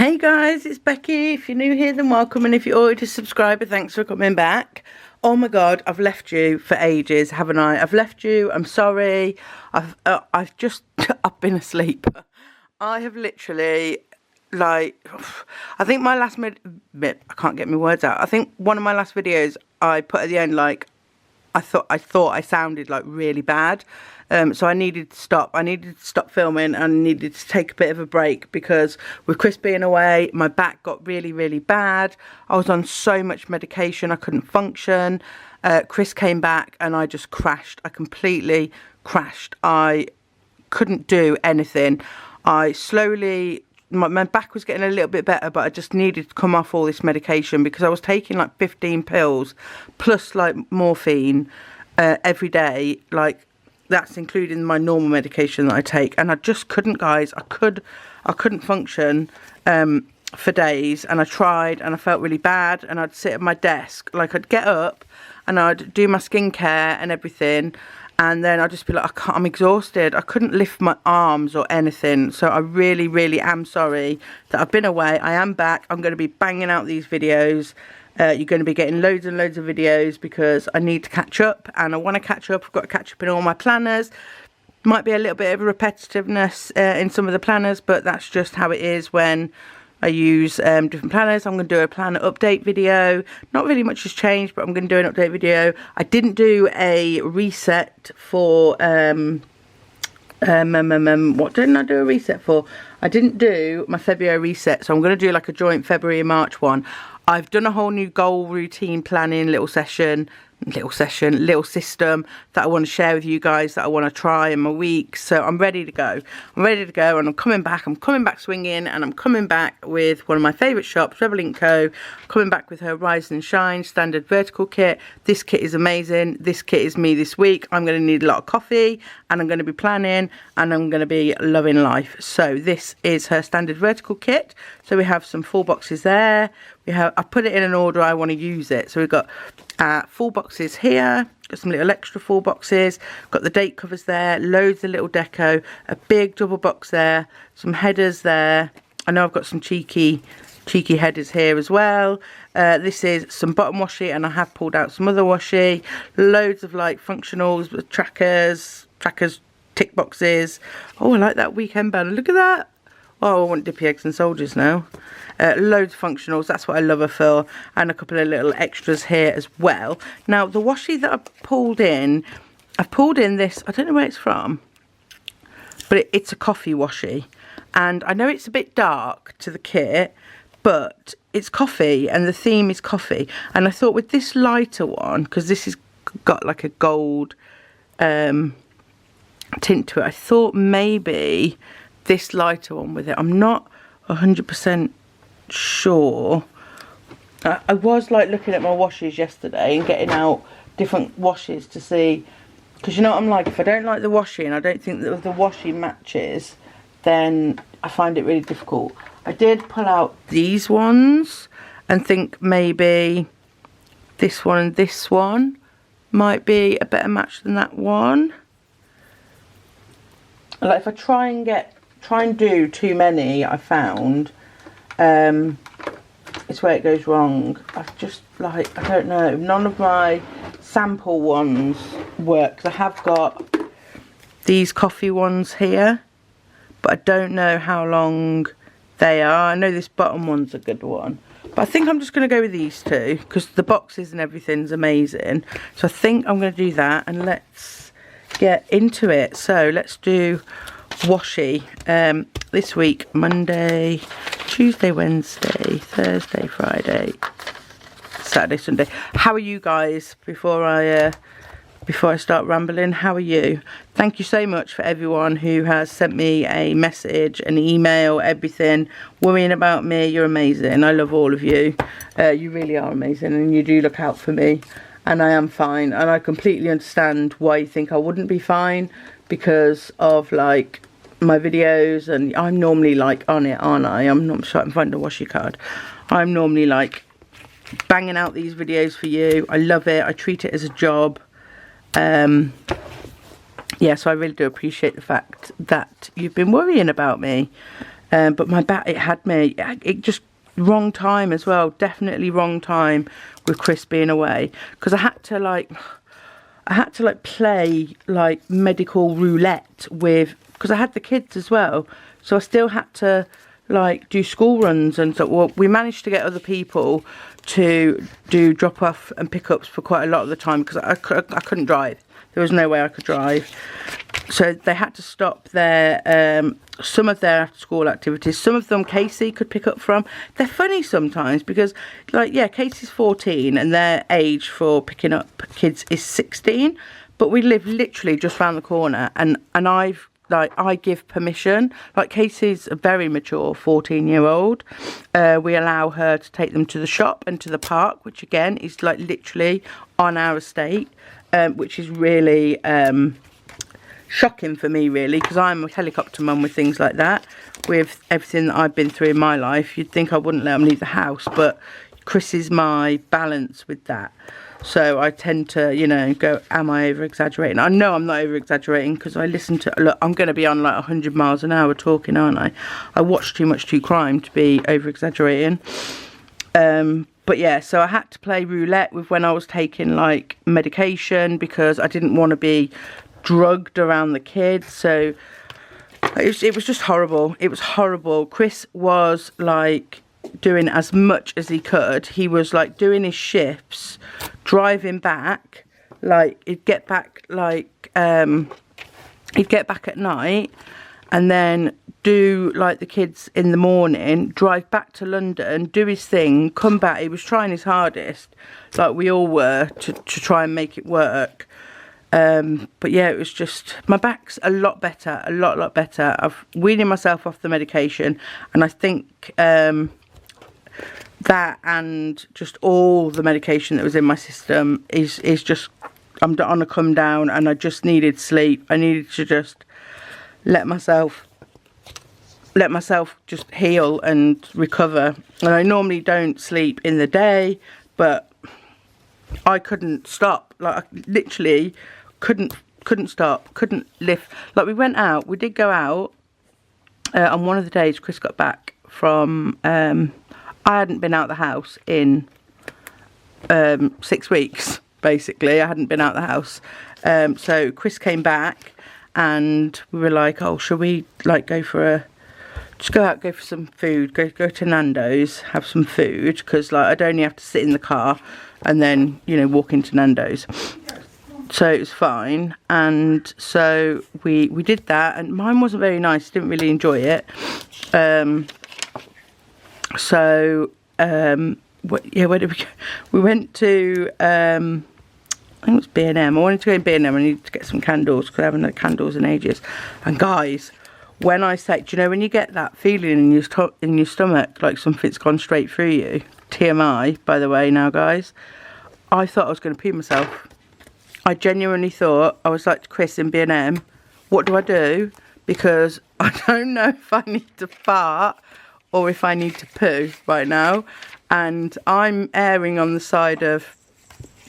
Hey guys, it's Becky. If you're new here, then welcome, and if you're already a subscriber, thanks for coming back. Oh my god, I've left you for ages, haven't I? I've left you. I'm sorry. I've been asleep. I have literally, like, I think my last I can't get my words out. I think one of my last videos I put at the end, like, I thought I sounded like really bad. So I needed to stop. I needed to stop filming and needed to take a bit of a break because with Chris being away, my back got really, really bad. I was on so much medication, I couldn't function. Chris came back and I just crashed. I completely crashed. I couldn't do anything. I slowly, my back was getting a little bit better, but I just needed to come off all this medication because I was taking like 15 pills plus like morphine every day, like, that's including my normal medication that I take, and I just couldn't, guys. I couldn't function for days, and I tried, and I felt really bad, and I'd sit at my desk, like I'd get up, and I'd do my skincare and everything, and then I'd just be like, I'm exhausted. I couldn't lift my arms or anything, so I really, really am sorry that I've been away. I am back. I'm going to be banging out these videos. You're going to be getting loads and loads of videos because I need to catch up, and I want to catch up. I've got to catch up in all my planners. Might be a little bit of repetitiveness in some of the planners, but that's just how it is when I use different planners. I'm going to do a planner update video. Not really much has changed, but I'm going to do an update video. I didn't do a reset for what didn't I do a reset for? I didn't do my February reset, so I'm going to do like a joint February and March one. I've done a whole new goal routine planning little system that I want to share with you guys, that I want to try in my week. So I'm ready to go. I'm ready to go, and I'm coming back swinging, and I'm coming back with one of my favourite shops, Referral Link. Coming back with her Rise and Shine standard vertical kit. This kit is amazing. This kit is me this week. I'm going to need a lot of coffee, and I'm going to be planning, and I'm going to be loving life. So this is her standard vertical kit. So we have some full boxes there. I put it in an order I want to use it. So we've got full boxes here, got some little extra full boxes, got the date covers there, loads of little deco, a big double box there, some headers there. I know I've got some cheeky headers here as well. This is some bottom washi, and I have pulled out some other washi. Loads of like functionals with trackers, tick boxes. Oh, I like that weekend banner. Look at that. Oh, I want dippy eggs and soldiers now. Loads of functionals, that's what I love her for, and a couple of little extras here as well. Now, the washi that I've pulled in this, I don't know where it's from, but it's a coffee washi. And I know it's a bit dark to the kit, but it's coffee, and the theme is coffee. And I thought with this lighter one, because this has got like a gold tint to it, I thought maybe this lighter one with it. I'm not 100% sure. I was like looking at my washes yesterday and getting out different washes to see, because you know what I'm like, if I don't like the washi and I don't think that the washi matches, then I find it really difficult. I did pull out these ones and think maybe this one and this one might be a better match than that one. Like if I try and do too many, I found it's where it goes wrong. I've just, like, I don't know, none of my sample ones work. I have got these coffee ones here, but I don't know how long they are. I know this bottom one's a good one, but I think I'm just going to go with these two because the boxes and everything's amazing. So I think I'm going to do that, and let's get into it. So let's do washi this week: Monday, Tuesday, Wednesday, Thursday, Friday, Saturday, Sunday. How are you guys? Before I start rambling, how are you? Thank you so much for everyone who has sent me a message, an email, everything, worrying about me. You're amazing. I love all of you. You really are amazing, and you do look out for me, and I am fine. And I completely understand why you think I wouldn't be fine, because of like my videos, and I'm normally like on it, aren't I? I'm not sure I can find a washi card. I'm normally like banging out these videos for you. I love it. I treat it as a job. Yeah, so I really do appreciate the fact that you've been worrying about me. But my back, it had me. It just wrong time as well. Definitely wrong time with Chris being away, because I had to like play like medical roulette with, because I had the kids as well, so I still had to like do school runs and so. Well, we managed to get other people to do drop off and pickups for quite a lot of the time, because I couldn't drive. There was no way I could drive, so they had to stop their some of their after school activities. Some of them Casey could pick up from. They're funny sometimes, because like, yeah, Casey's 14 and their age for picking up kids is 16, but we live literally just round the corner, and I give permission. Like, Casey's a very mature 14-year-old. We allow her to take them to the shop and to the park, which again is like literally on our estate, which is really shocking for me, really, because I'm a helicopter mum with things like that. With everything that I've been through in my life, you'd think I wouldn't let them leave the house, but Chris is my balance with that. So I tend to, you know, go, am I over exaggerating? I know I'm not over exaggerating, because I listen to, look, I'm going to be on like 100 miles an hour talking, aren't I? I watch too much true crime to be over exaggerating. But yeah, so I had to play roulette with when I was taking like medication, because I didn't want to be drugged around the kids. So it was just horrible. It was horrible. Chris was like doing as much as he could. He was like doing his shifts, driving back, like he'd get back at night, and then do like the kids in the morning, drive back to London, do his thing, come back. He was trying his hardest, like we all were, to try and make it work. But yeah, it was just, my back's a lot better, a lot better. I've weaning myself off the medication, and I think that and just all the medication that was in my system is just, I'm on a come down, and I just needed sleep. I needed to just let myself just heal and recover. And I normally don't sleep in the day, but I couldn't stop. Like, I literally couldn't stop, couldn't lift. Like, we went out, we did go out on one of the days Chris got back from I hadn't been out the house in 6 weeks, basically. I hadn't been out the house. So Chris came back, and we were like, oh, shall we like go for some food, go to Nando's, have some food, because like I'd only have to sit in the car and then, you know, walk into Nando's. So it was fine. And so we did that, and mine wasn't very nice. Didn't really enjoy it. Where did we go? We went to I think it was B&M. I wanted to go in B&M. I needed to get some candles, because I haven't had candles in ages. And guys, when I say, do you know when you get that feeling in your stomach, like something's gone straight through you? TMI, by the way, now, guys. I thought I was going to pee myself. I genuinely thought, I was like to Chris in B&M, what do I do? Because I don't know if I need to fart or if I need to poo right now. And I'm erring on the side of,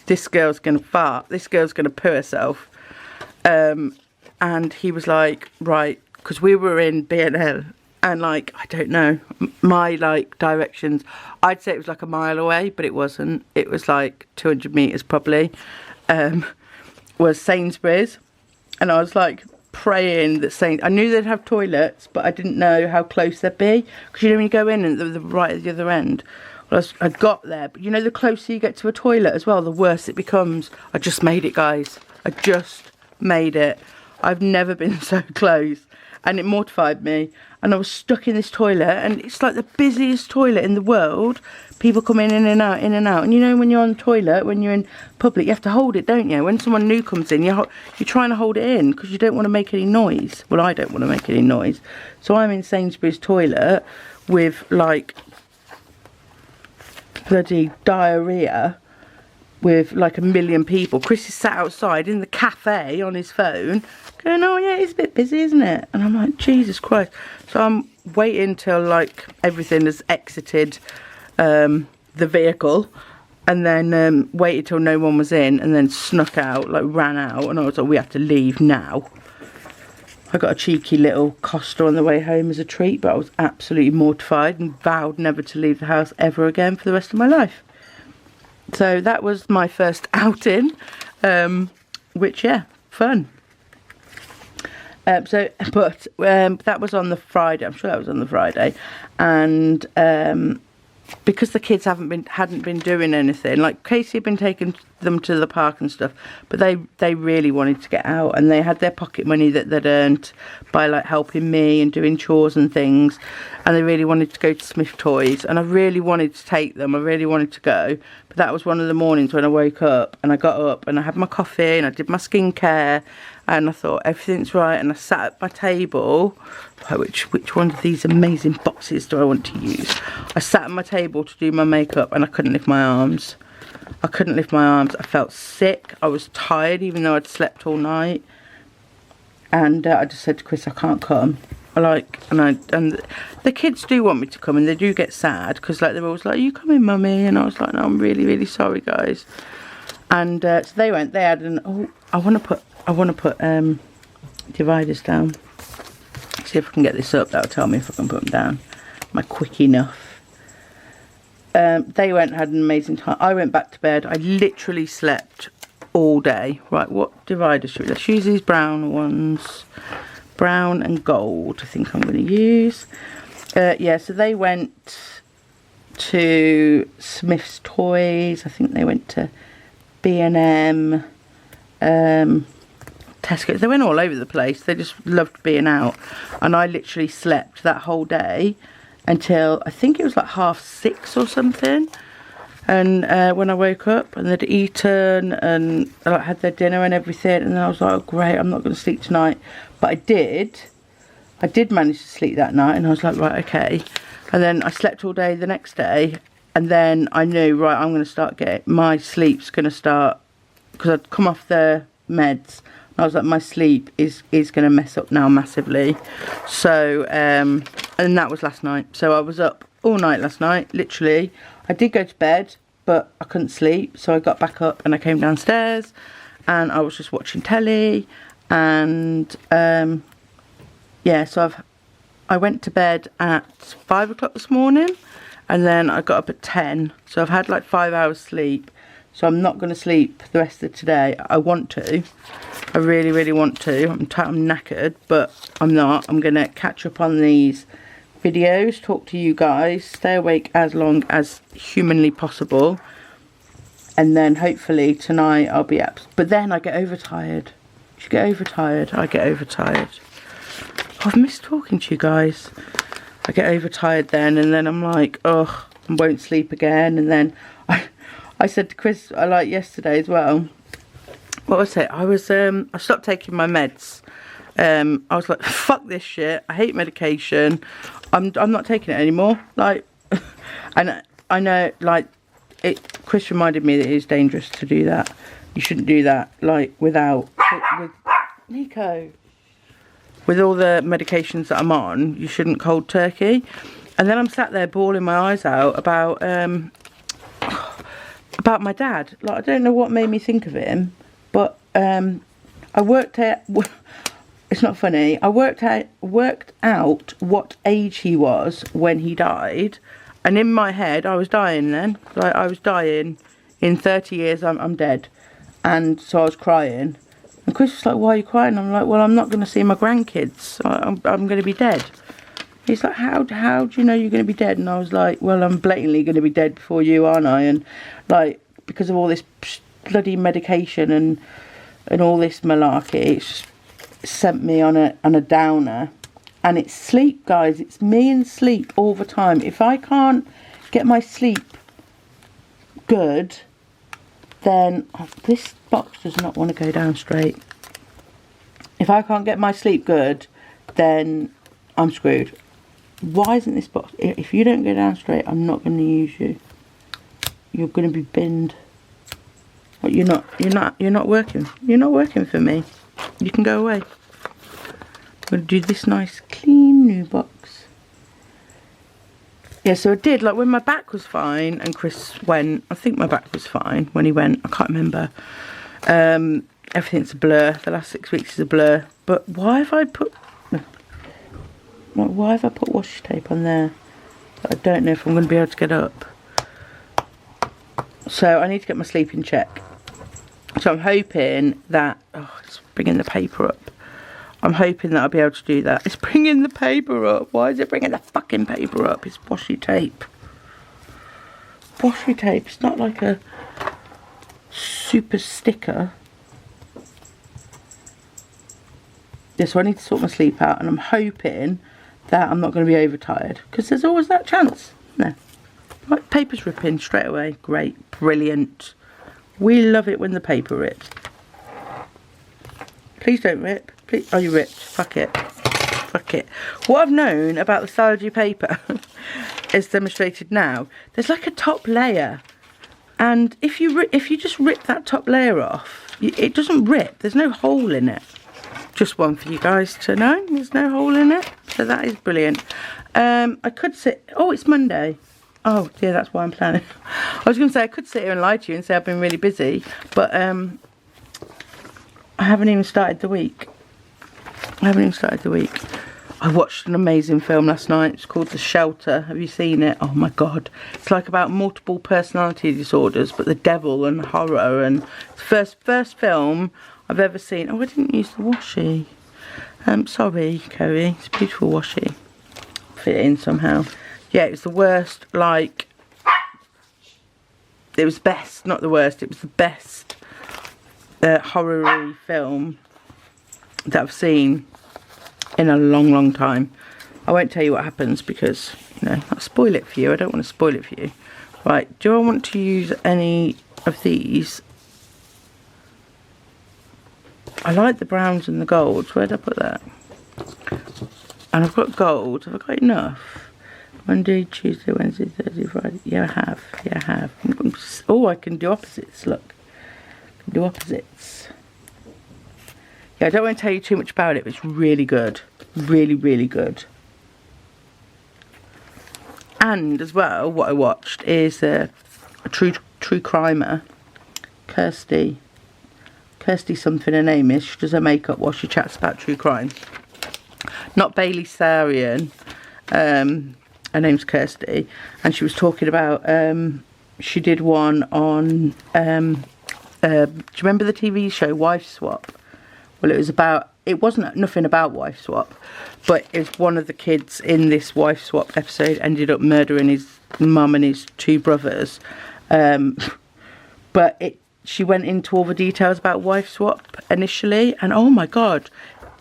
this girl's going to fart, this girl's going to poo herself. And he was like, right, because we were in B&M, and like, I don't know, my like directions, I'd say it was like a mile away, but it wasn't. It was like 200 metres probably, was Sainsbury's. And I was like praying that I knew they'd have toilets, but I didn't know how close they'd be, because you know when you go in and they're right at the other end. Well, I got there, but you know, the closer you get to a toilet as well, the worse it becomes. I just made it, guys. I just made it. I've never been so close, and it mortified me. And I was stuck in this toilet, and it's like the busiest toilet in the world. People come in and out, in and out. And you know, when you're on the toilet, when you're in public, you have to hold it, don't you? When someone new comes in, you're trying to hold it in, because you don't want to make any noise. Well, I don't want to make any noise. So I'm in Sainsbury's toilet with like bloody diarrhea, with like a million people. Chris is sat outside in the cafe on his phone going, oh yeah, it's a bit busy, isn't it? And I'm like, Jesus Christ. So I'm waiting till like everything has exited the vehicle, and then waited till no one was in, and then snuck out, like ran out, and I was like, we have to leave now. I got a cheeky little Costa on the way home as a treat, but I was absolutely mortified and vowed never to leave the house ever again for the rest of my life. So that was my first outing, which, yeah, fun. That was on the Friday. I'm sure that was on the Friday, and because the kids hadn't been doing anything, like Casey had been taking them to the park and stuff, but they really wanted to get out, and they had their pocket money that they'd earned by like helping me and doing chores and things, and they really wanted to go to Smith Toys, and I really wanted to take them. I really wanted to go, but that was one of the mornings when I woke up, and I got up and I had my coffee and I did my skincare, and I thought everything's right, and I sat at my table. Which one of these amazing boxes do I want to use? I sat at my table to do my makeup, and I couldn't lift my arms. I couldn't lift my arms. I felt sick. I was tired, even though I'd slept all night. And I just said to Chris, I can't come. And the kids do want me to come, and they do get sad because like they're always like, "Are you coming, mummy?" And I was like, "No, I'm really, really sorry, guys." And so they went. They had an I want to put dividers down. See if I can get this up. That'll tell me if I can put them down. Am I quick enough? They went and had an amazing time. I went back to bed. I literally slept all day. Right, what dividers should we? Let's use these brown ones. Brown and gold, I think I'm going to use. Yeah, so they went to Smith's Toys. I think they went to B&M. Tesco. They went all over the place. They just loved being out, and I literally slept that whole day until I think it was like 6:30 or something. And when I woke up, and they'd eaten and like, had their dinner and everything, and I was like, oh, great, I'm not going to sleep tonight. But I did manage to sleep that night, and I was like, right, okay. And then I slept all day the next day, and then I knew, right, I'm going to start my sleep's going to start, because I'd come off the meds. I was like, my sleep is going to mess up now massively. So, and that was last night. So I was up all night last night, literally. I did go to bed, but I couldn't sleep. So I got back up and I came downstairs, and I was just watching telly. And, yeah, so I went to bed at 5 o'clock this morning, and then I got up at 10. So I've had like 5 hours sleep. So I'm not going to sleep the rest of today. I want to. I really, really want to. I'm knackered, but I'm not. I'm going to catch up on these videos, talk to you guys, stay awake as long as humanly possible. And then hopefully tonight I'll be up. But then I get overtired. You get overtired. I get overtired. I've missed talking to you guys. I get overtired then, and then I'm like, oh, I won't sleep again. And then I said to Chris, like yesterday as well, what was it? I stopped taking my meds. I was like, fuck this shit. I hate medication. I'm not taking it anymore. Like, and I know, like, Chris reminded me that it is dangerous to do that. You shouldn't do that, like, with Nico. With all the medications that I'm on, you shouldn't cold turkey. And then I'm sat there bawling my eyes out about my dad. Like, I don't know what made me think of him, but I worked out. It's not funny. I worked out what age he was when he died, and in my head, I was dying then. Like, I was dying. In 30 years, I'm dead, and so I was crying. And Chris was like, "Why are you crying?" I'm like, "Well, I'm not going to see my grandkids. I'm going to be dead." He's like, how do you know you're going to be dead? And I was like, well, I'm blatantly going to be dead before you, aren't I? And like, because of all this bloody medication and all this malarkey, it's sent me on a downer. And it's sleep, guys. It's me and sleep all the time. If I can't get my sleep good, then this box does not want to go down straight. If I can't get my sleep good, then I'm screwed. Why isn't this box? If you don't go down straight, I'm not going to use you. You're going to be binned. What, you're not working. You're not working for me. You can go away. I'm going to do this nice, clean new box. Yeah, so I did, like, when my back was fine and Chris went, I think my back was fine when he went, I can't remember. everything's a blur. The last 6 weeks is a blur. But why have I put washi tape on there? I don't know if I'm going to be able to get up. So I need to get my sleep in check. So I'm hoping that, oh, it's bringing the paper up. I'm hoping that I'll be able to do that. It's bringing the paper up. Why is it bringing the fucking paper up? It's washi tape. Washi tape. It's not like a super sticker. Yeah, so I need to sort my sleep out, and I'm hoping that I'm not going to be overtired, because there's always that chance. No. Right, paper's ripping straight away. Great. Brilliant. We love it when the paper rips. Please don't rip. Please. Oh, you ripped. Fuck it. Fuck it. What I've known about the Stalogy paper is demonstrated now. There's like a top layer, and if you just rip that top layer off, it doesn't rip. There's no hole in it. Just one for you guys to know. There's no hole in it, so that is brilliant. I could sit. Oh, it's Monday. Oh dear, that's why I'm planning. I was going to say I could sit here and lie to you and say I've been really busy, but I haven't even started the week. I watched an amazing film last night. It's called The Shelter. Have you seen it? Oh my god. It's like about multiple personality disorders, but the devil and horror, and it's the first film I've ever seen. Oh, I didn't use the washi. Sorry, Kerry. It's a beautiful washi. Fit it in somehow. Yeah, it was the worst, like, it was best, not the worst, it was the best horror-y film that I've seen in a long, long time. I won't tell you what happens because, you know, I'll spoil it for you. I don't want to spoil it for you. Right, do I want to use any of these? I like the browns and the golds. Where'd I put that? And I've got gold. Have I got enough? Monday, Tuesday, Wednesday, Thursday, Friday. Yeah, I have. Yeah, I have. Oh, I can do opposites. Look. I can do opposites. Yeah, I don't want to tell you too much about it, but it's really good. Really, really good. And as well, what I watched is a true crimer. Kirsty something her name is. She does her makeup while she chats about true crime. Not Bailey Sarian. Her name's Kirsty, and she was talking about, she did one on, do you remember the TV show Wife Swap? Well, it was about, it wasn't nothing about Wife Swap, but it was one of the kids in this Wife Swap episode ended up murdering his mum and his two brothers, but she went into all the details about Wife Swap initially, and oh my god,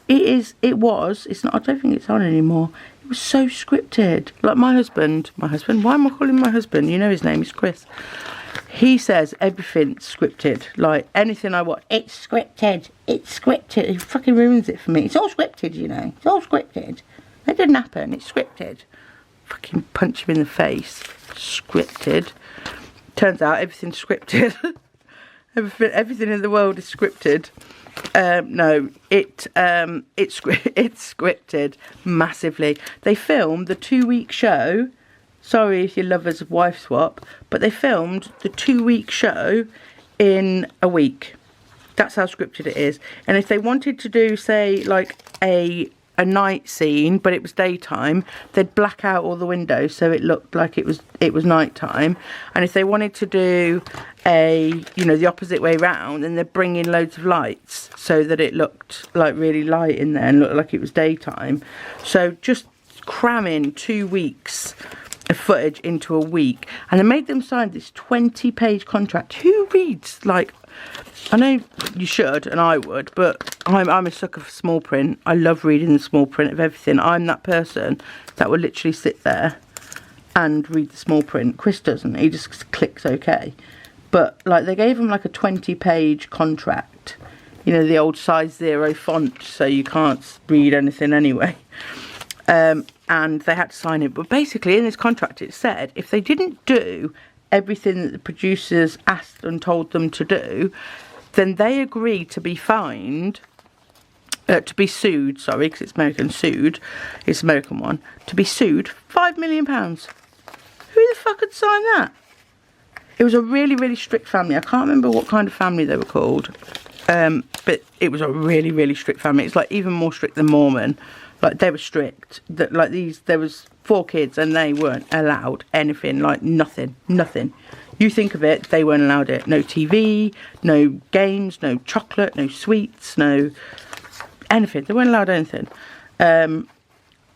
it's not, I don't think it's on anymore. It was so scripted. Like my husband, why am I calling him my husband? You know his name is Chris. He says everything's scripted. Like anything I watch, it's scripted. It's scripted. He fucking ruins it for me. It's all scripted, you know. It's all scripted. It didn't happen. It's scripted. Fucking punch him in the face. Scripted. Turns out everything's scripted. everything in the world is scripted. No, it's scripted massively. They filmed the 2-week show. Sorry if you're lovers of Wife Swap, but they filmed the 2-week show in a week. That's how scripted it is. And if they wanted to do, say, like a night scene, but it was daytime, they'd black out all the windows so it looked like it was nighttime. And if they wanted to do the opposite way round, then they'd bring in loads of lights so that it looked like really light in there and looked like it was daytime. So just cramming 2 weeks of footage into a week, and they made them sign this 20-page contract. Who reads, like, I know you should, and I would, but I'm a sucker for small print. I love reading the small print of everything. I'm that person that will literally sit there and read the small print. Chris doesn't. He just clicks OK. But, like, they gave him, like, a 20-page contract. You know, the old size 0 font, so you can't read anything anyway. And they had to sign it. But basically, in this contract, it said if they didn't do everything that the producers asked and told them to do, then they agreed to be fined, to be sued, sorry, because it's American, it's American one, to be sued £5 million. Who the fuck had signed that? It was a really, really strict family. I can't remember what kind of family they were called. But it was a really, really strict family. It's like even more strict than Mormon. Like they were strict. That like there was 4 kids and they weren't allowed anything. Like nothing. You think of it, they weren't allowed it. No TV, no games, no chocolate, no sweets, no anything. They weren't allowed anything.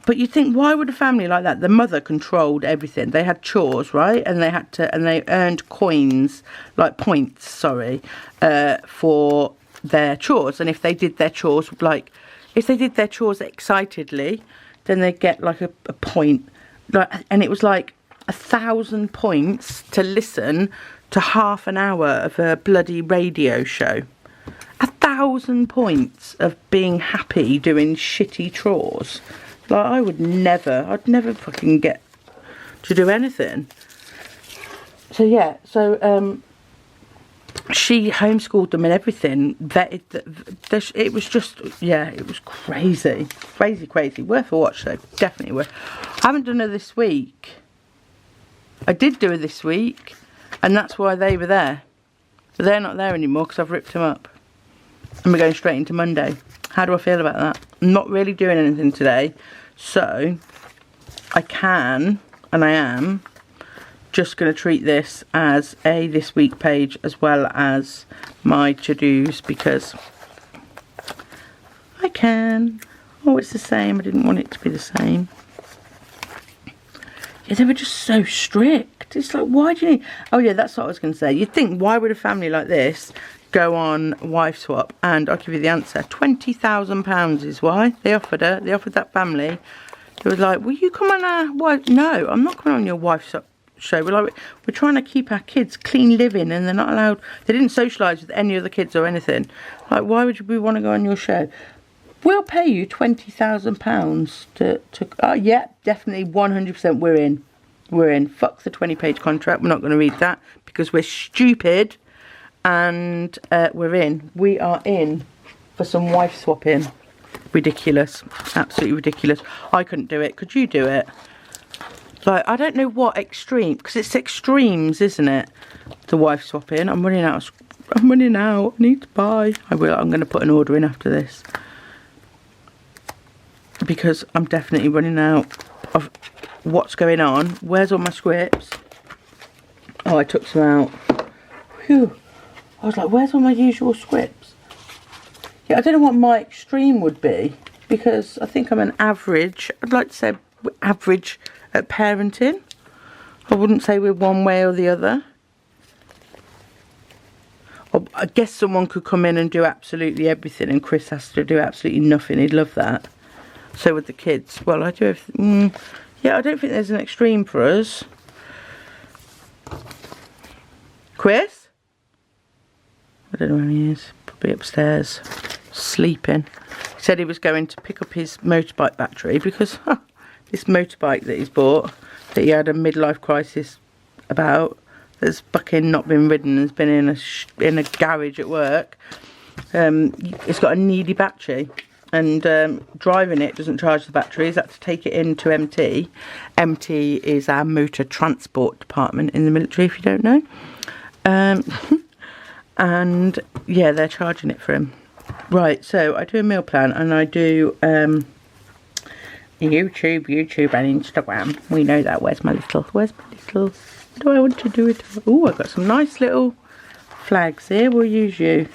But you think, why would a family like that? The mother controlled everything. They had chores, right? And they earned coins, like points, sorry, for their chores. And if they did their chores, excitedly, then they'd get like a point. And it was like 1,000 points to listen to half an hour of a bloody radio show. 1,000 points of being happy doing shitty chores. Like I'd never fucking get to do anything. So yeah, she homeschooled them and everything. It was just, yeah, it was crazy. Worth a watch though, definitely worth. I haven't done her this week. I did do her this week, and that's why they were there. But they're not there anymore because I've ripped them up. And we're going straight into Monday. How do I feel about that? I'm not really doing anything today. So, I can, and I am, just going to treat this as a this week page as well as my to-dos because I can. Oh, it's the same. I didn't want it to be the same. Yeah, they were just so strict. It's like, why do you need... Oh, yeah, that's what I was going to say. You'd think, why would a family like this go on wife swap? And I'll give you the answer. £20,000 is why. They offered her. They offered that family. They was like, will you come on our wife? No, I'm not coming on your wife swap show. We're trying to keep our kids clean living and they're not allowed. They didn't socialise with any other kids or anything. Like, why would we want to go on your show? We'll pay you £20,000 to oh yeah, definitely 100% we're in. We're in. Fuck the 20-page contract. We're not going to read that because we're stupid. And we're in. We are in for some wife swapping. Ridiculous. Absolutely ridiculous. I couldn't do it. Could you do it? Like, I don't know what extreme, because it's extremes, isn't it? The wife swapping. I'm running out. I need to buy. I will. I'm going to put an order in after this. Because I'm definitely running out of what's going on. Where's all my scripts? Oh, I took some out. Phew. I was like, where's all my usual scripts? Yeah, I don't know what my extreme would be. Because I think I'm an average. I'd like to say average at parenting. I wouldn't say we're one way or the other. Or I guess someone could come in and do absolutely everything and Chris has to do absolutely nothing. He'd love that. So with the kids. Well, I do everything. Yeah, I don't think there's an extreme for us. Chris? I don't know where he is. Probably upstairs. Sleeping. He said he was going to pick up his motorbike battery because this motorbike that he's bought, that he had a midlife crisis about, that's fucking not been ridden, has been in a garage at work. It's got a needy battery. And driving it doesn't charge the battery. He's had to take it into MT. MT is our motor transport department in the military, if you don't know. And yeah, they're charging it for him. Right, so I do a meal plan and I do YouTube and Instagram. We know that. Where's my little? What do I want to do with it? Oh, I've got some nice little flags here. We'll use you.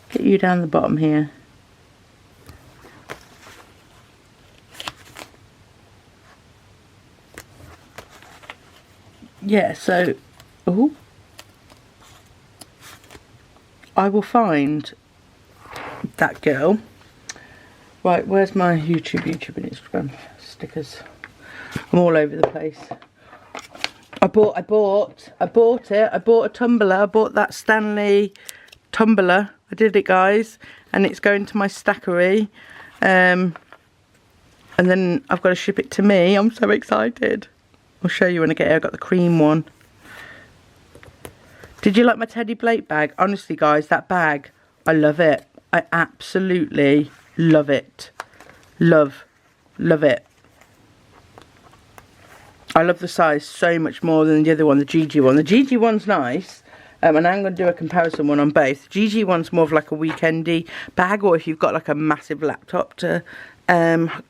Get you down the bottom here. Yeah, so, ooh, I will find that girl. Right, where's my YouTube and Instagram stickers? I'm all over the place. I bought it. I bought a tumbler. I bought that Stanley tumbler. I did it, guys, and it's going to my Stackry. And then I've got to ship it to me. I'm so excited. I'll show you when I get here. I got the cream one. Did you like my Teddy Blake bag? Honestly, guys, that bag, I love it. I absolutely love it. Love it. I love the size so much more than the other one, the GG one. The GG one's nice, And I'm going to do a comparison one on both. GG one's more of like a weekendy bag, or if you've got like a massive laptop to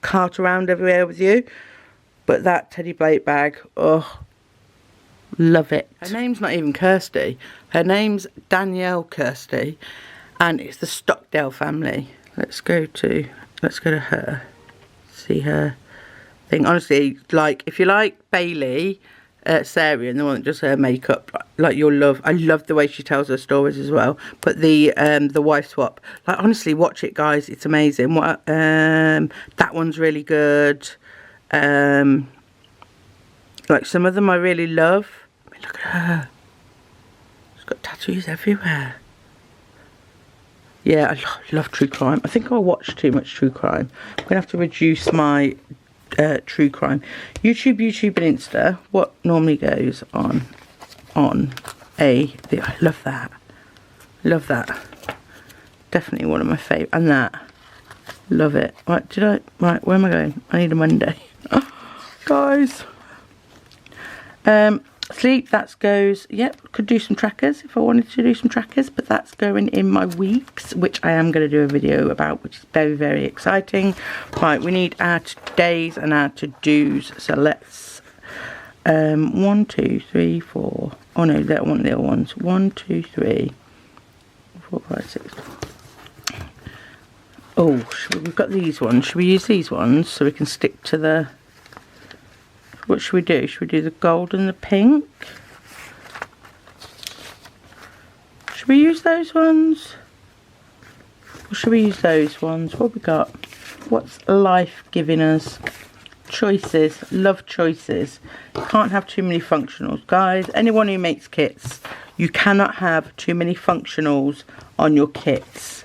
cart around everywhere with you. But that Teddy Blake bag, oh, love it. Her name's not even Kirsty. Her name's Danielle Kirsty, and it's the Stockdale family. Let's go to her. See her thing. Honestly, like if you like Bailey, Sarah, and the one that does her makeup, like you'll love. I love the way she tells her stories as well. But the wife swap, like honestly, watch it, guys. It's amazing. What that one's really good. Like some of them I really love. I mean, look at her. She's got tattoos everywhere. Yeah, I love true crime. I think I watch too much true crime. I'm gonna have to reduce my true crime. YouTube, and Insta. What normally goes on I love that. Love that. Definitely one of my favourite. And that. Love it. Right, where am I going? I need a Monday. Guys. Sleep, that goes, yep, could do some trackers if I wanted to do some trackers, but that's going in my weeks, which I am going to do a video about, which is very, very exciting. Right, we need our to-days and our to-dos, so let's, 1, 2, 3, 4, oh no, that one little ones, 1, 2, 3, 4, 5, 6, oh, we've got these ones, should we use these ones so we can stick to the, what should we do? Should we do the gold and the pink? Should we use those ones? Or should we use those ones? What have we got? What's life giving us? Choices. Love choices. You can't have too many functionals. Guys, anyone who makes kits, you cannot have too many functionals on your kits.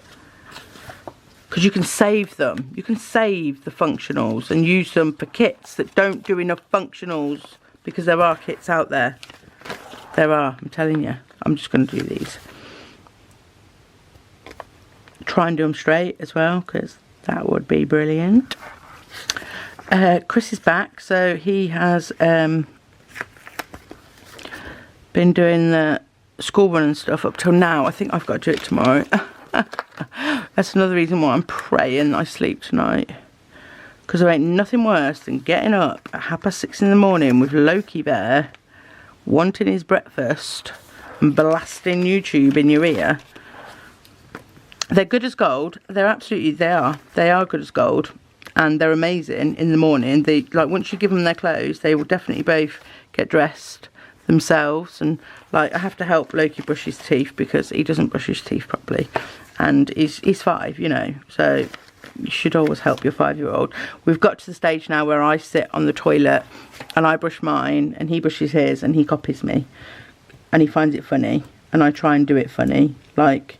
Because you can save them. You can save the functionals and use them for kits that don't do enough functionals, because there are kits out there. There are, I'm telling you. I'm just going to do these. Try and do them straight as well, because that would be brilliant. Chris is back, so he has been doing the school run and stuff up till now. I think I've got to do it tomorrow. That's another reason why I'm praying I sleep tonight, because there ain't nothing worse than getting up at 6:30 in the morning with Loki there wanting his breakfast and blasting YouTube in your ear. They're good as gold. They are good as gold, and they're amazing in the morning. They, like, once you give them their clothes, they will definitely both get dressed themselves, and like I have to help Loki brush his teeth because he doesn't brush his teeth properly, and he's 5, you know, so you should always help your 5-year-old. We've got to the stage now where I sit on the toilet and I brush mine and he brushes his, and he copies me and he finds it funny, and I try and do it funny, like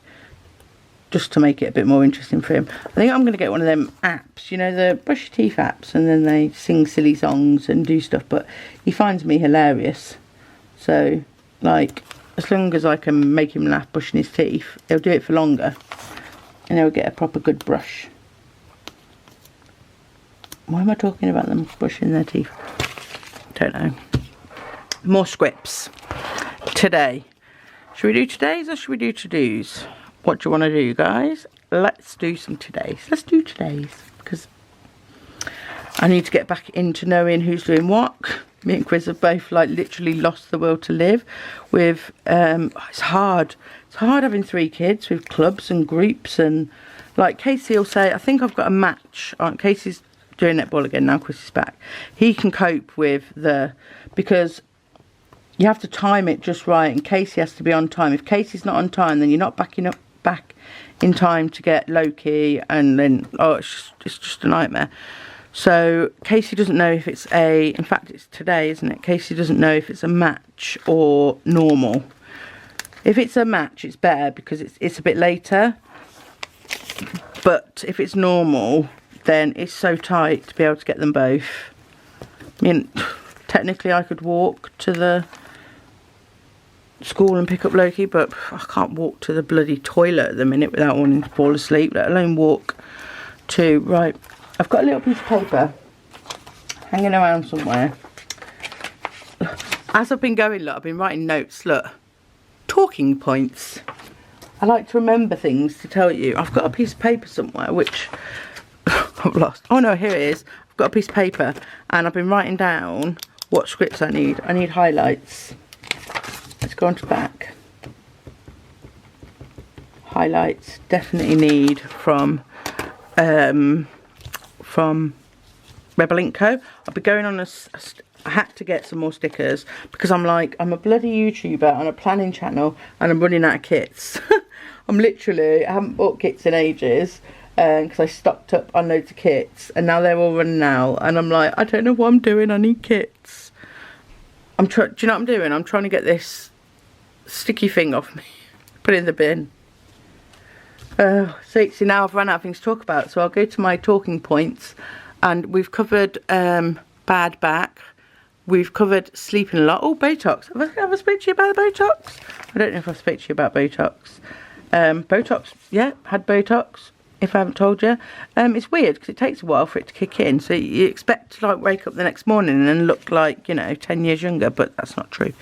just to make it a bit more interesting for him. I think I'm going to get one of them apps, you know, the brush your teeth apps, and then they sing silly songs and do stuff, but he finds me hilarious. So, like, as long as I can make him laugh brushing his teeth, he'll do it for longer, and he'll get a proper good brush. Why am I talking about them brushing their teeth? Don't know. More scripts. Today. Should we do today's or should we do to-dos? What do you want to do, guys? Let's do some today's. Let's do today's, because I need to get back into knowing who's doing what. Me and Chris have both, like, literally lost the will to live with, it's hard. It's hard having 3 kids with clubs and groups, and, like, Casey will say, I think I've got a match. Casey's doing netball again now, Chris is back. He can cope with because you have to time it just right, and Casey has to be on time. If Casey's not on time, then you're not back in time to get Loki, and then, oh, it's just a nightmare. So Casey doesn't know if it's in fact it's today, isn't it? Casey doesn't know if it's a match or normal. If it's a match, it's better because it's a bit later. But if it's normal, then it's so tight to be able to get them both. I mean, technically I could walk to the school and pick up Loki, but I can't walk to the bloody toilet at the minute without wanting to fall asleep, let alone walk to, right. I've got a little piece of paper hanging around somewhere. As I've been going, look, I've been writing notes, look. talking points. I like to remember things to tell you. I've got a piece of paper somewhere which I've lost. Oh no, here it is. I've got a piece of paper and I've been writing down what scripts I need. I need highlights. Let's go on to the back. Highlights definitely need from Rebel Link Co. I'll be going on I had to get some more stickers because I'm a bloody YouTuber on a planning channel and I'm running out of kits. I haven't bought kits in ages because I stocked up on loads of kits and now they're all running out and I'm like, I don't know what I'm doing, I need kits. Do you know what I'm doing? I'm trying to get this sticky thing off me. Put it in the bin. So see, now I've run out of things to talk about, so I'll go to my talking points. And we've covered bad back. We've covered sleeping a lot. Oh, Botox. Have I spoken to you about the Botox? I don't know if I've spoken to you about Botox. Botox, yeah, had Botox, if I haven't told you. It's weird because it takes a while for it to kick in. So you expect to like wake up the next morning and look like, you know, 10 years younger, but that's not true.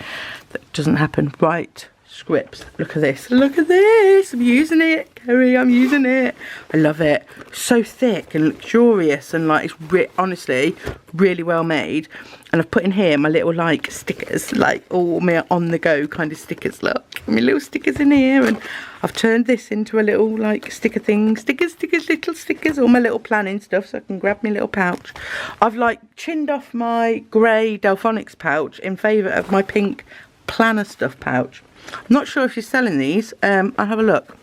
That doesn't happen. Right. Scripts. Look at this. Look at this. I'm using it, Kerry. I'm using it. I love it. So thick and luxurious and like it's honestly really well made. And I've put in here my little like stickers, like all my on the go kind of stickers. Look, my little stickers in here, and I've turned this into a little like sticker thing. Stickers, little stickers, all my little planning stuff, so I can grab my little pouch. I've like chinned off my grey Delphonics pouch in favour of my pink planner stuff pouch. I'm not sure if she's selling these. I'll have a look.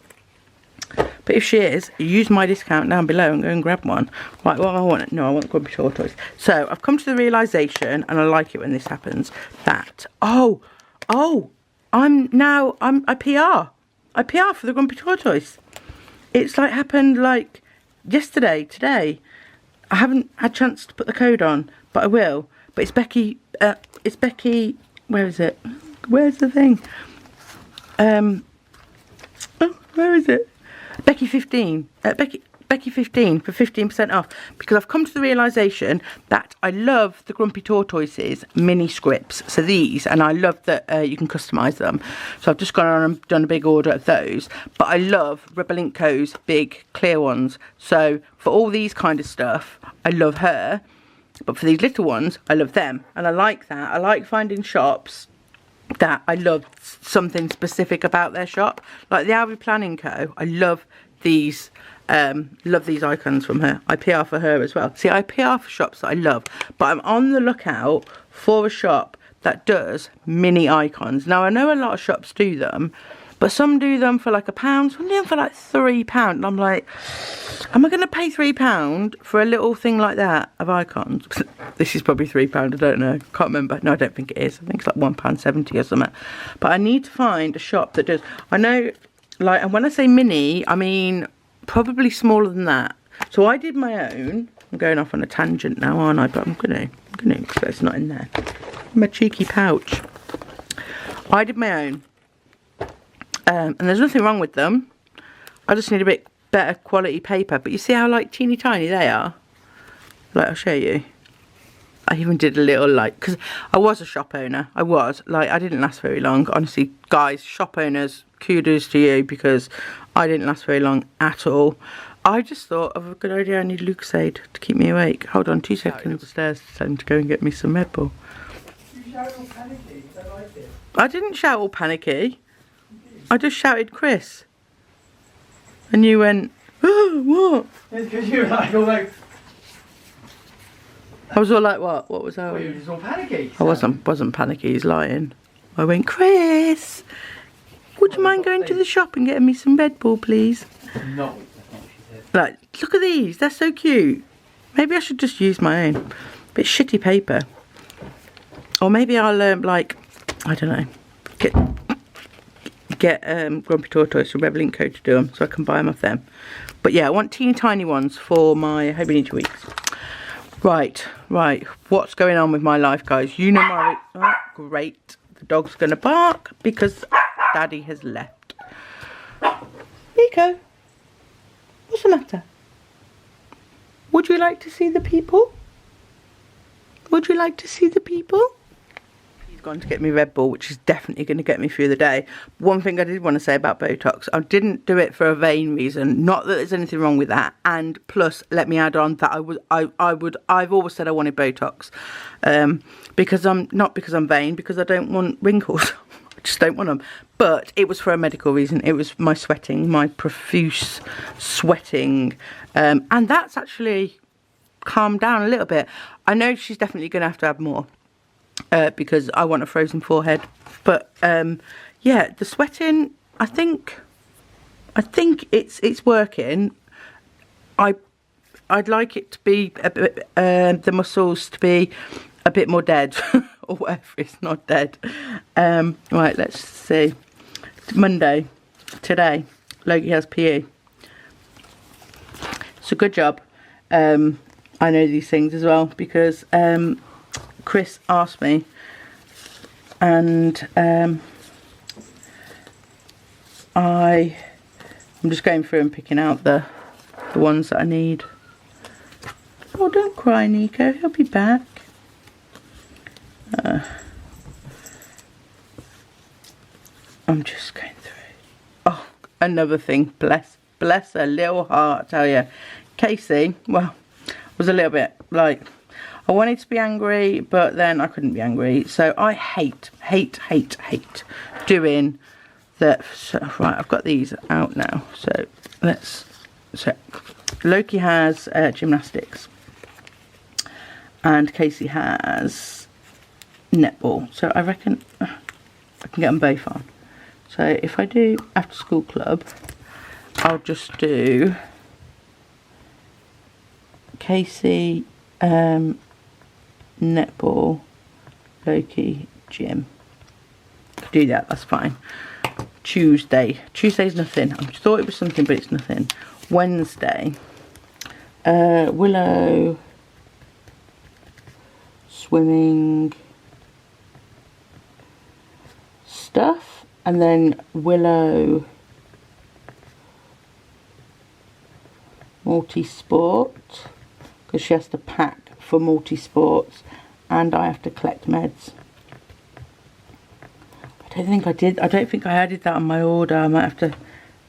But if she is, use my discount down below and go and grab one. Right, what I want? No, I want Grumpy Tortoise. So I've come to the realisation, and I like it when this happens, that I PR. I PR for the Grumpy Tortoise. It's like happened like yesterday, today. I haven't had a chance to put the code on, but I will. But it's Becky. Where is it? Where's the thing? Where is it? Becky 15. Becky 15 for 15% off, because I've come to the realisation that I love the Grumpy Tortoise's mini scripts. So these, and I love that you can customise them. So I've just gone on and done a big order of those. But I love Rebel Link Co.'s big clear ones. So for all these kind of stuff, I love her. But for these little ones, I love them. And I like that. I like finding shops that I love something specific about their shop. Like the Alvy Planning Co. I love these icons from her. I PR for her as well. See, I PR for shops that I love, but I'm on the lookout for a shop that does mini icons. Now I know a lot of shops do them, but some do them for like £1, some do them for like £3. And I'm like, am I going to pay £3 for a little thing like that of icons? This is probably £3, I don't know. Can't remember. No, I don't think it is. I think it's like £1.70 or something. But I need to find a shop that does. I know, like, and when I say mini, I mean probably smaller than that. So I did my own. I'm going off on a tangent now, aren't I? But I'm gonna, because it's not in there. My cheeky pouch. I did my own. And there's nothing wrong with them. I just need a bit better quality paper. But you see how like teeny tiny they are? Like, I'll show you. I even did a little like, because I was a shop owner. I was. Like, I didn't last very long. Honestly, guys, shop owners, kudos to you, because I didn't last very long at all. I just thought of a good idea. I need Lucozade to keep me awake. Hold on 2 seconds. Upstairs to tell him to go and get me some Red Bull. You shouted all panicky. I don't like it. I didn't shout all panicky. I just shouted Chris. And you went, oh, what? It's because you were like all like... I was all like, what? What was that? Well, you were just all panicky. I wasn't panicky, he's lying. I went, Chris, would you mind going to the shop and getting me some Red Bull, please? No, that's not what she said. Like, look at these, they're so cute. Maybe I should just use my own. Bit shitty paper. Or maybe I'll, like, I don't know, get Grumpy Tortoise from Rebel Link Co. to do them, so I can buy them off them. But yeah, I want teeny tiny ones for my Hobby Ninja Weeks. Right, what's going on with my life, guys? You know my... Oh, great. The dog's going to bark because Daddy has left. Nico, what's the matter? Would you like to see the people? Would you like to see the people? gone to get me Red Bull, which is definitely going to get me through the day. One thing I did want to say about Botox, I didn't do it for a vain reason. Not that there's anything wrong with that. And plus, let me add on that I've always said I wanted Botox, because I'm vain, because I don't want wrinkles. I just don't want them. But it was for a medical reason. It was my sweating, my profuse sweating, and that's actually calmed down a little bit. I know she's definitely going to have more. Because I want a frozen forehead, but yeah, the sweating, I think it's working. I'd like it to be a bit, the muscles to be a bit more dead, or whatever. It's not dead. Right, let's see. Monday, today, Logie has PE. So good job. I know these things as well because Chris asked me, and I'm just going through and picking out the ones that I need. Oh, don't cry, Nico, he'll be back. I'm just going through. Oh, another thing, bless her little heart, I tell you. Casey, well, was a little bit like, I wanted to be angry, but then I couldn't be angry. So I hate doing that. So, right, I've got these out now. So let's check. Loki has gymnastics, and Casey has netball. So I reckon I can get them both on. So if I do after school club, I'll just do Casey, netball, Loki, gym. Could do that, that's fine. Tuesday's nothing. I thought it was something, but it's nothing. Wednesday, Willow, swimming stuff, and then Willow, multi-sport, because she has to pack for multi-sports, and I have to collect meds. I don't think I added that on my order. I might have to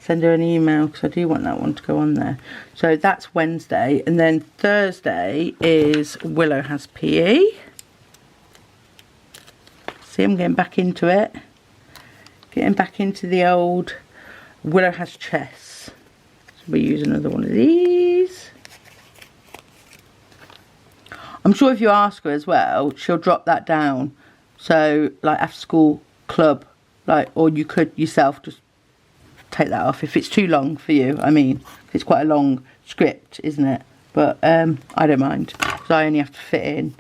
send her an email because I do want that one to go on there. So that's Wednesday, and then Thursday is Willow has PE. See, I'm getting back into it. Getting back into the old Willow has chess. So we'll use another one of these. I'm sure if you ask her as well, she'll drop that down. So, like after school club, like, or you could yourself just take that off if it's too long for you. I mean, it's quite a long script, isn't it? But I don't mind, because I only have to fit in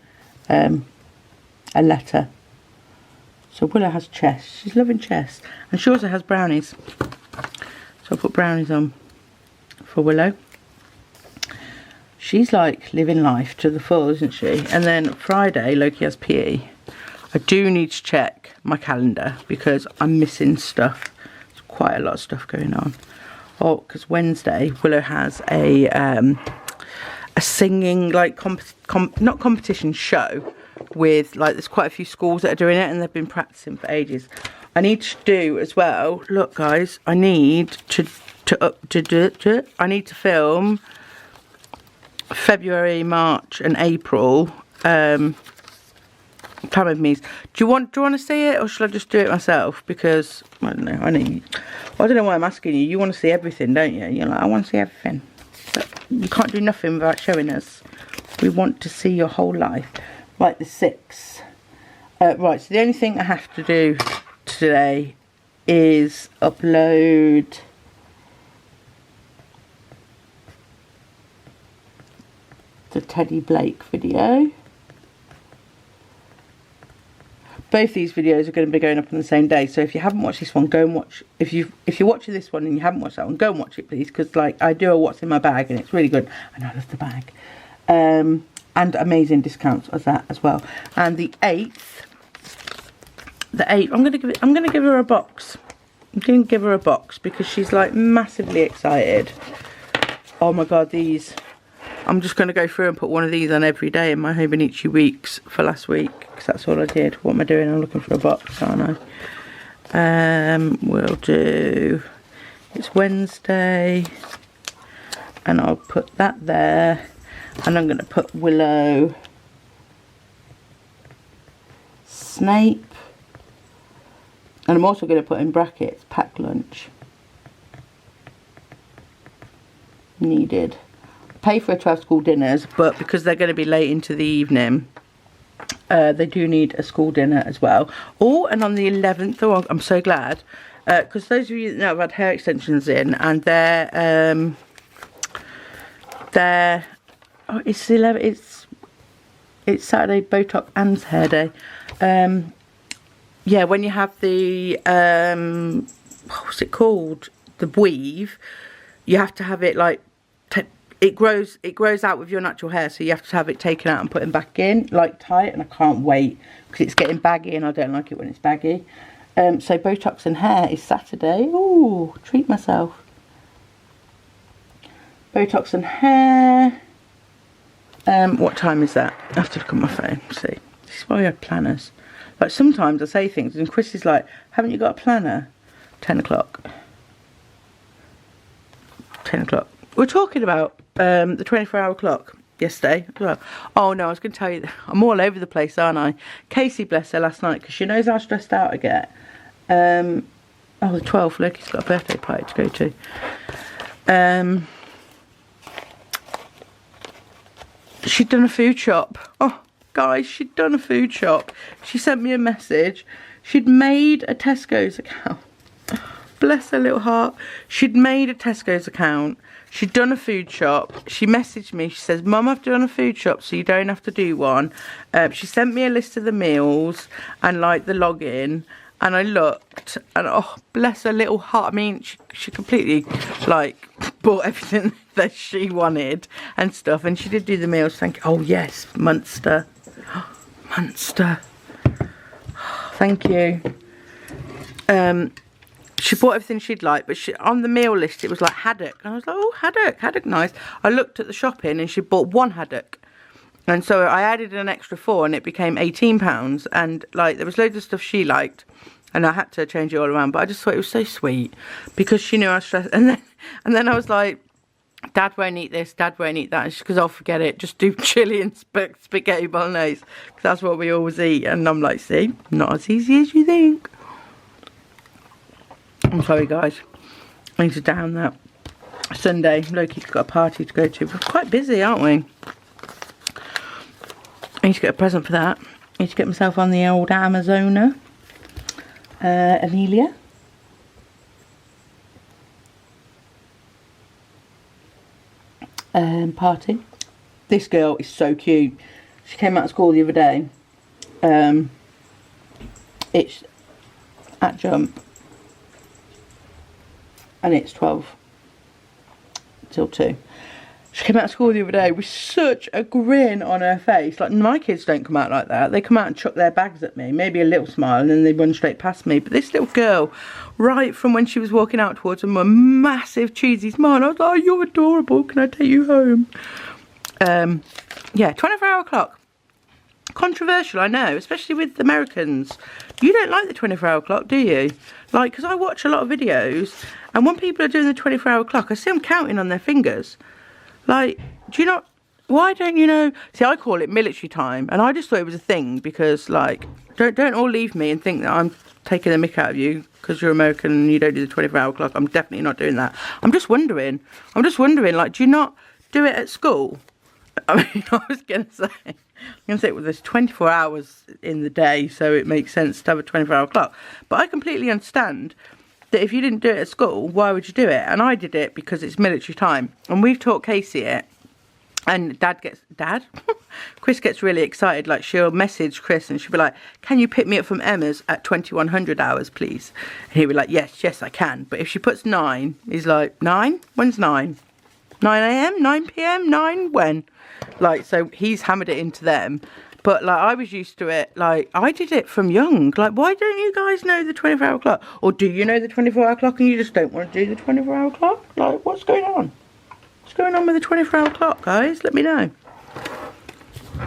a letter. So Willow has chess. She's loving chess, and she also has brownies. So I'll put brownies on for Willow. She's like living life to the full, isn't she? And then Friday, Loki has PE. I do need to check my calendar because I'm missing stuff. There's quite a lot of stuff going on. Oh, because Wednesday, Willow has a singing, like, not competition, show with, like, there's quite a few schools that are doing it and they've been practicing for ages. I need to do as well, look guys, I need to film February, March and April time with Muse. Do you want to see it, or should I just do it myself? Because I don't know. I don't know why I'm asking you. You want to see everything, don't you? You're like, I want to see everything. But you can't do nothing without showing us. We want to see your whole life. Right, the 6th. Right, so the only thing I have to do today is upload the Teddy Blake video. Both these videos are going to be going up on the same day, so if you haven't watched this one, go and watch. If you're watching this one and you haven't watched that one, go and watch it please, because like I do a what's in my bag and it's really good, and I love the bag. And amazing discounts as that as well. And the 8th, I'm gonna give her a box. I'm gonna give her a box because she's like massively excited. Oh my god, these. I'm just going to go through and put one of these on every day in my Hobonichi weeks for last week, because because that's all I did. What am I doing? I'm looking for a box, aren't I? We'll do, it's Wednesday, and I'll put that there, and I'm going to put Willow, Snape, and I'm also going to put in brackets pack lunch. Needed. Pay for 12 school dinners, but because they're going to be late into the evening, they do need a school dinner as well. Oh, and on the 11th, oh, I'm so glad, because those of you that know I've had hair extensions in, and they're oh, it's the 11th, it's Saturday, Botox and hair day. Yeah, when you have the what's it called, the weave, you have to have it like it grows out with your natural hair, so you have to have it taken out and put back in like tight, and I can't wait because it's getting baggy and I don't like it when it's baggy. So Botox and hair is Saturday. Ooh, treat myself. Botox and hair. What time is that? I have to look at my phone. See, this is why we have planners. Like sometimes I say things and Chris is like, haven't you got a planner? 10 o'clock. 10 o'clock. We're talking about the 24-hour clock yesterday as well. Oh no, I was going to tell you, I'm all over the place, aren't I? Casey, bless her, last night, because she knows how stressed out I get. Oh, the 12th, look, he's got a birthday party to go to. She'd done a food shop. Oh, guys, she'd done a food shop. She sent me a message. She'd made a Tesco's account. Bless her little heart. She'd made a Tesco's account. She'd done a food shop. She messaged me. She says, Mum, I've done a food shop, so you don't have to do one. She sent me a list of the meals and like the login. And I looked, and oh, bless her little heart. I mean, she completely like bought everything that she wanted and stuff. And she did do the meals. Thank you. Oh yes, Munster. Munster. Thank you. She bought everything she'd like, but on the meal list it was like haddock, and I was like, oh, haddock nice. I looked at the shopping and she bought one haddock, and so I added an extra 4 and it became £18. And like there was loads of stuff she liked, and I had to change it all around, but I just thought it was so sweet because she knew I was stressed. And then I was like, Dad won't eat this, Dad won't eat that, and she goes, oh, forget it, just do chilli and spaghetti bolognese, because that's what we always eat. And I'm like, see, not as easy as you think. I'm sorry guys, I need to down that. Sunday, Loki's got a party to go to. We're quite busy, aren't we? I need to get a present for that. I need to get myself on the old Amazona. Amelia. Party. This girl is so cute. She came out of school the other day. It's at Jump. And it's 12 till 2. She came out of school the other day with such a grin on her face. Like, my kids don't come out like that. They come out and chuck their bags at me, maybe a little smile, and then they run straight past me. But this little girl, right from when she was walking out towards them, a massive cheesy smile. I was like, oh, you're adorable. Can I take you home? Yeah, 24-hour clock. Controversial, I know, especially with Americans. You don't like the 24-hour clock, do you? Like, because I watch a lot of videos, and when people are doing the 24-hour clock, I see them counting on their fingers. Like, do you not, why don't you know? See, I call it military time, and I just thought it was a thing because, like, don't all leave me and think that I'm taking the mick out of you because you're American and you don't do the 24-hour clock. I'm definitely not doing that. I'm just wondering, like, do you not do it at school? I mean, I was going to say, well, there's 24 hours in the day, so it makes sense to have a 24-hour clock. But I completely understand that if you didn't do it at school, why would you do it? And I did it because it's military time. And we've taught Casey it. And Chris gets really excited. Like, she'll message Chris and she'll be like, can you pick me up from Emma's at 2100 hours, please? And he'll be like, yes, I can. But if she puts 9, he's like, 9? When's 9? 9 a.m? 9 p.m? 9 when? Like, so he's hammered it into them. But, like, I was used to it. Like, I did it from young. Like, why don't you guys know the 24-hour clock? Or do you know the 24-hour clock and you just don't want to do the 24-hour clock? Like, what's going on? What's going on with the 24-hour clock, guys? Let me know.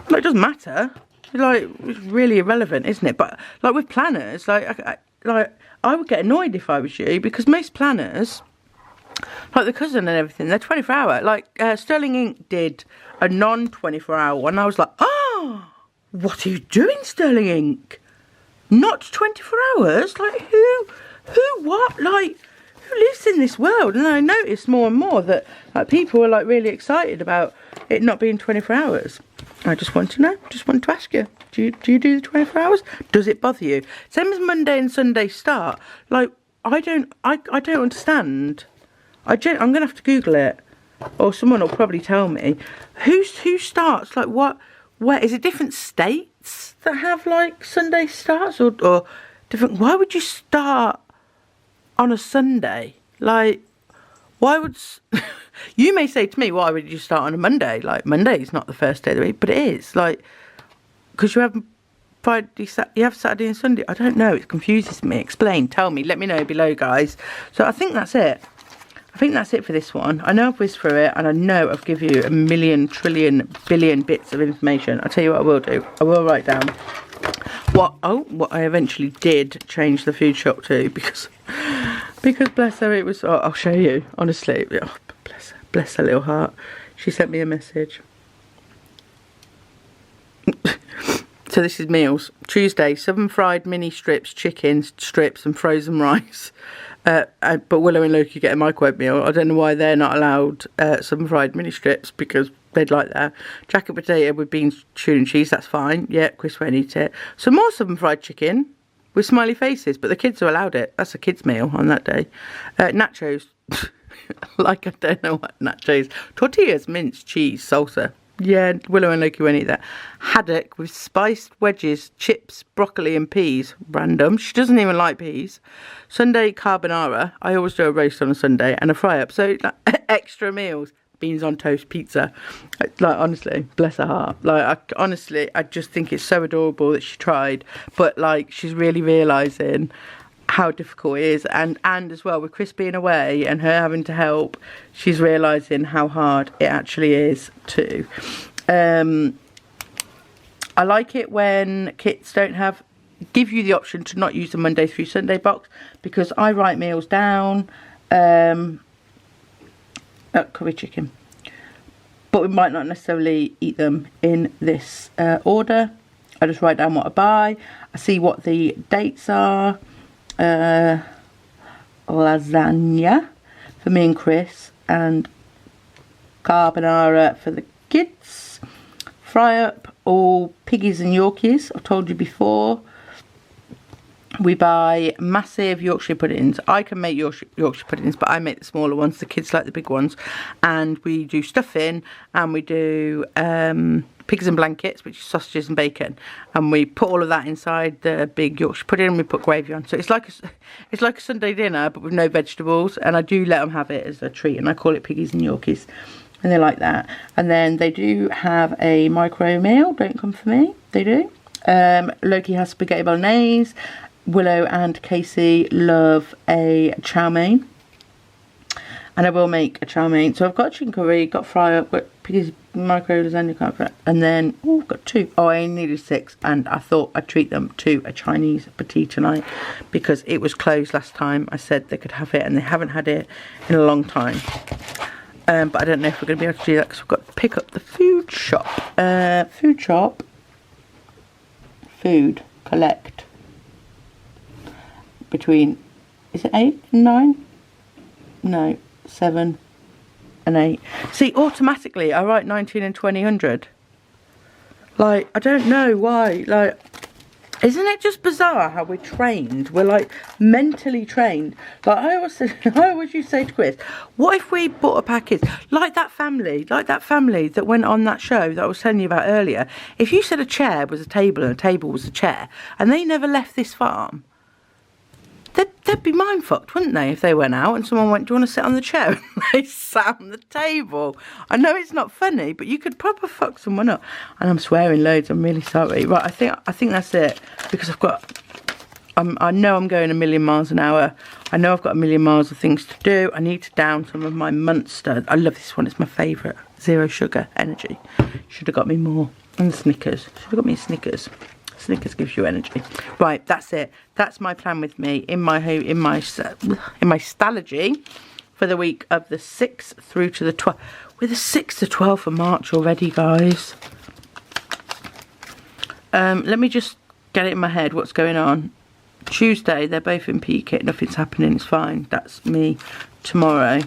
Like, it doesn't matter. Like, it's really irrelevant, isn't it? But like with planners, I would get annoyed if I was you, because most planners, like the cousin and everything, they're 24 hour. Like Sterling Ink did a non-24 hour one. I was like, oh, what are you doing, Sterling Ink? Not 24 hours? Like who, what? Like, who lives in this world? And I noticed more and more that like people were like really excited about it not being 24 hours. I just want to know, just want to ask you, do you do the 24 hours? Does it bother you? Same as Monday and Sunday start. Like, I don't understand. I'm going to have to Google it, or someone will probably tell me. Who starts, like what, where, is it different states that have like Sunday starts, or different, why would you start on a Sunday? Like, why would, you may say to me, why would you start on a Monday? Like, Monday is not the first day of the week, but it is. Like, because you have Friday, you have Saturday and Sunday. I don't know, it confuses me. Explain, tell me, let me know below, guys. So I think that's it. I think that's it for this one. I know I've whizzed through it, and I know I've given you a million, trillion, billion bits of information. I'll tell you what I will do. I will write down what I eventually did change the food shop to, because bless her, it was, oh, I'll show you, honestly. Oh, bless her little heart. She sent me a message. So this is meals. Tuesday, 7 fried mini strips, chicken strips and frozen rice. But Willow and Loki get a microwave meal. I don't know why they're not allowed 7 fried mini strips, because they'd like that. Jacket potato with beans, tuna and cheese, that's fine. Yeah, Chris won't eat it. Some more 7 fried chicken with smiley faces, but the kids are allowed it. That's a kid's meal on that day. Nachos. Like, I don't know what nachos. Tortillas, mince, cheese, salsa. Yeah, Willow and Loki won't eat that. Haddock with spiced wedges, chips, broccoli and peas. Random. She doesn't even like peas. Sunday carbonara. I always do a roast on a Sunday and a fry-up. So, like, extra meals. Beans on toast, pizza. Like, honestly, bless her heart. Like, I just think it's so adorable that she tried. But, like, she's really realising how difficult it is, and as well with Chris being away and her having to help, she's realising how hard it actually is too. I like it when kits don't give you the option to not use the Monday through Sunday box, because I write meals down, curry chicken, but we might not necessarily eat them in this order. I just write down what I buy, I see what the dates are. Lasagna for me and Chris, and carbonara for the kids. Fry up all piggies and Yorkies, I've told you before. We buy massive Yorkshire puddings. I can make Yorkshire puddings, but I make the smaller ones. The kids like the big ones. And we do stuffing, and we do pigs and blankets, which is sausages and bacon. And we put all of that inside the big Yorkshire pudding, and we put gravy on. So it's like a Sunday dinner, but with no vegetables. And I do let them have it as a treat, and I call it piggies and Yorkies. And they like that. And then they do have a micro meal. Don't come for me. They do. Loki has spaghetti bolognese. Willow and Casey love a chow mein, and I will make a chow mein. So I've got chicken curry, got fry up, got piggies, micro lasagna, and then I've got 2. Oh, I only needed 6, and I thought I'd treat them to a Chinese petite tonight, because it was closed last time. I said they could have it, and they haven't had it in a long time. But I don't know if we're going to be able to do that, because we've got to pick up the food shop. Food collect. Between, is it 8 and 9? No, 7 and 8. See, automatically I write 19 and 2000. Like, I don't know why. Like, isn't it just bizarre how we're trained? We're like mentally trained. Like, I always used to say to Chris, what if we bought a package like that family that went on that show that I was telling you about earlier? If you said a chair was a table and a table was a chair, and they never left this farm, they'd be mind fucked, wouldn't they, if they went out and someone went, do you want to sit on the chair? And they sat on the table. I know it's not funny, but you could proper fuck someone up. And I'm swearing loads, I'm really sorry. Right, I think that's it, because I've got I know I'm going a million miles an hour. I know I've got a million miles of things to do. I need to down some of my Munster. I love this one. It's my favourite. Zero sugar energy. Should have got me more. And Snickers. Should have got me Snickers. Snickers gives you energy. Right, that's it. That's my plan with me in my Stalogy for the week of the 6th through to the 12th. We're the 6th to 12th of March already, guys. Let me just get it in my head what's going on. Tuesday, they're both in P-Kit. Nothing's happening. It's fine. That's me tomorrow.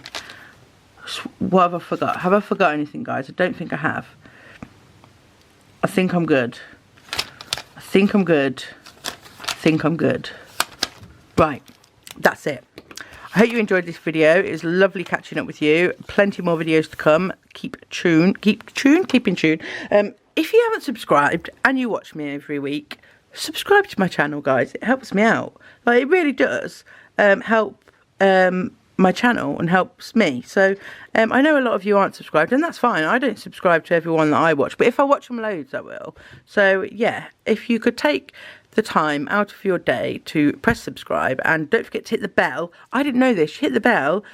What have I forgot? Have I forgot anything, guys? I don't think I have. I think I'm good. I think I'm good. I think I'm good. Right. That's it. I hope you enjoyed this video. It was lovely catching up with you. Plenty more videos to come. Keep in tune. If you haven't subscribed and you watch me every week, subscribe to my channel, guys. It helps me out. Like, it really does help my channel and helps me. So I know a lot of you aren't subscribed, and that's fine. I don't subscribe to everyone that I watch, but if I watch them loads, I will. So yeah, if you could take the time out of your day to press subscribe, and don't forget to hit the bell. I didn't know this. You hit the bell.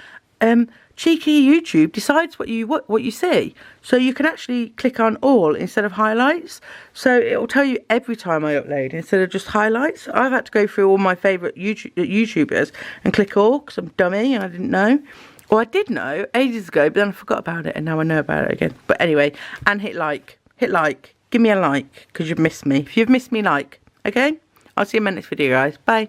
Cheeky YouTube decides what you see, so you can actually click on all instead of highlights, so it will tell you every time I upload instead of just highlights. I've had to go through all my favourite YouTubers and click all because I'm dummy and I didn't know. Well, I did know ages ago, but then I forgot about it, and now I know about it again. But anyway, and hit like, give me a like because you've missed me. If you've missed me, like, okay. I'll see you in my next video, guys. Bye.